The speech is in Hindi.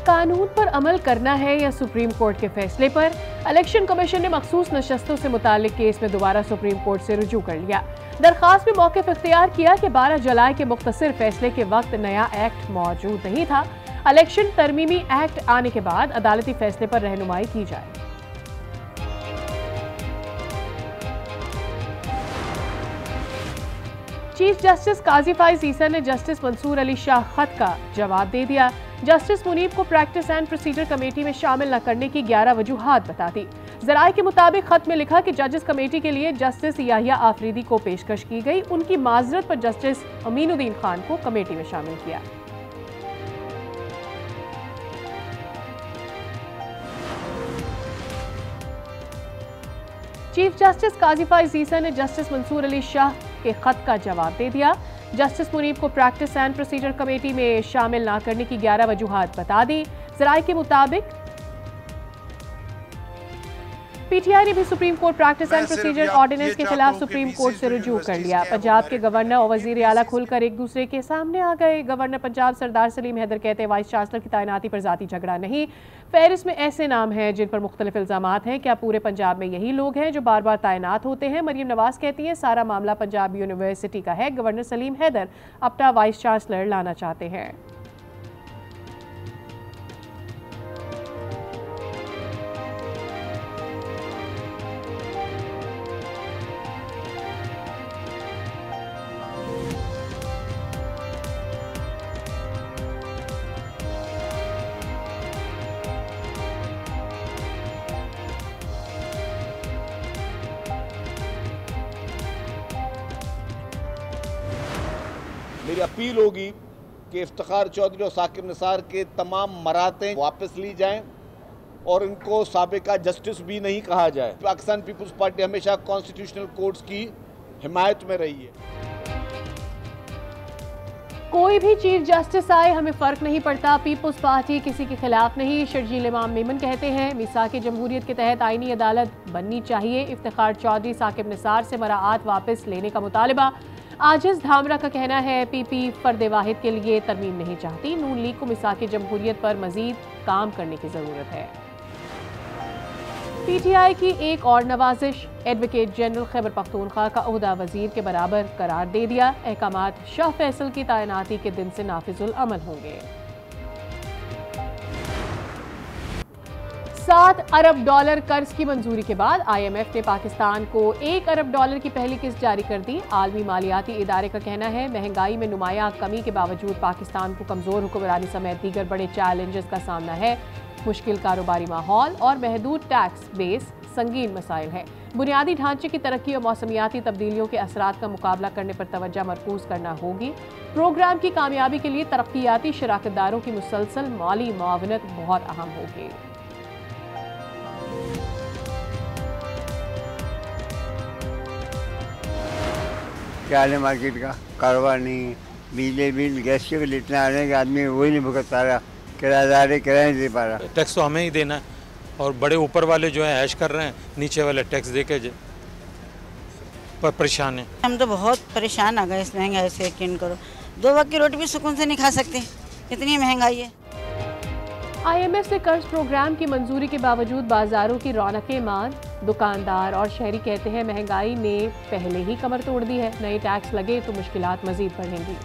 कानून पर अमल करना है या सुप्रीम कोर्ट के फैसले पर? इलेक्शन कमीशन ने मखसूस नशस्तों से मुतालिक केस में दोबारा सुप्रीम कोर्ट से रुजू कर लिया। दरखास्त में मौक़िफ़ इख्तियार किया कि 12 जुलाई के मुख्तसर फैसले के वक्त नया एक्ट मौजूद नहीं था। इलेक्शन तरमीमी एक्ट आने के बाद अदालती फैसले पर रहनुमाई की जाए। चीफ जस्टिस काजी फाइज ईसा ने जस्टिस मंसूर अली शाह खत का जवाब दे दिया। जस्टिस मुनीब को प्रैक्टिस एंड प्रोसीजर कमेटी में शामिल न करने की 11 वजूहात बता दी। ज़राए के मुताबिक खत में लिखा कि जजेस कमेटी के लिए जस्टिस याहिया आफरीदी को पेशकश की गई। उनकी माजरत पर जस्टिस अमीनुद्दीन खान को कमेटी में शामिल किया। चीफ जस्टिस काजी फाइज ईसा ने जस्टिस मंसूर अली शाह के खत का जवाब दे दिया। जस्टिस मुनीब को प्रैक्टिस एंड प्रोसीजर कमेटी में शामिल न करने की 11 वजूहात बता दी। ज़राए के मुताबिक पीटीआई ने भी supreme court practice and procedure ordinance के खिलाफ सुप्रीम कोर्ट से रुजू कर लिया। पंजाब के गवर्नर और वजीर आला खुलकर एक दूसरे के सामने आ गए। गवर्नर पंजाब सरदार सलीम हैदर कहते हैं वाइस चांसलर की तैनाती पर जाती झगड़ा नहीं, फहरिस्त में ऐसे नाम हैं जिन पर मुख्तलिफ इल्जामात हैं। क्या पूरे पंजाब में यही लोग हैं जो बार बार तैनात होते हैं? मरियम नवाज कहती हैं सारा मामला पंजाब यूनिवर्सिटी का है। गवर्नर सलीम हैदर अपना वाइस चांसलर लाना चाहते हैं। मेरी अपील होगी कि इफ्तिखार चौधरी और साकिब निसार के तमाम मरातें वापस ली जाएं और इनको साबिका जस्टिस भी नहीं कहा जाए। पाकिस्तान पीपल्स पार्टी हमेशा कॉन्स्टिट्यूशनल कोर्ट्स की हिमायत में रही है। कोई भी चीफ जस्टिस आए हमें फर्क नहीं पड़ता, पीपल्स पार्टी किसी के खिलाफ नहीं। शर्जील इमाम मेमन कहते हैं मिसाक जमहूरियत के तहत आईनी अदालत बननी चाहिए। इफ्तिखार चौधरी साकिब निसार से मराआत वापस लेने का मुतालबा। आजिज धामरा का कहना है पीपी फर्द वाहिद के लिए तरमीम नहीं चाहती। नून लीग को मिसाक जमहूरियत पर मजीद काम करने की जरूरत है। पीटीआई की एक और नवाजिश, एडवोकेट जनरल खैबर पख्तूनख्वा का ओहदा वजीर के बराबर करार दे दिया। अहकामात शाह फैसल की तैनाती के दिन से नाफिजुल अमल होंगे। 7 अरब डॉलर कर्ज की मंजूरी के बाद IMF ने पाकिस्तान को 1 अरब डॉलर की पहली किस्त जारी कर दी। आलमी मालियाती इदारे का कहना है महंगाई में नुमायां कमी के बावजूद पाकिस्तान को कमजोर हुक्मरानी समेत दीगर बड़े चैलेंजेस का सामना है। मुश्किल कारोबारी माहौल और महदूद टैक्स बेस संगीन मसाइल है। बुनियादी ढांचे की तरक्की और मौसमियाती तब्दीलियों के असरात का मुकाबला करने पर तवज्जो मरकूज करना होगी। प्रोग्राम की कामयाबी के लिए तरक्याती शराकतदारों की मुसलसल माली मुआवनत बहुत अहम होगी। क्या है मार्केट का कारोबार नहीं, बिजली बिल गैस के बिल इतना आ रहे हैं कि आदमी वही नहीं भुगत पा रहा, किराएदार किराया नहीं दे पा रहा। टैक्स तो हमें ही देना है और बड़े ऊपर वाले जो है ऐश कर रहे हैं, नीचे वाले टैक्स दे के पर परेशान हैं। हम तो बहुत परेशान आ गए इस महंगाई से। यकीन करो 2 वक्त की रोटी भी सुकून से नहीं खा सकते, इतनी महंगाई है। IMF से कर्ज प्रोग्राम की मंजूरी के बावजूद बाजारों की रौनकें मांद। दुकानदार और शहरी कहते हैं महंगाई ने पहले ही कमर तोड़ दी है, नए टैक्स लगे तो मुश्किलात मजीद बढ़ेंगी।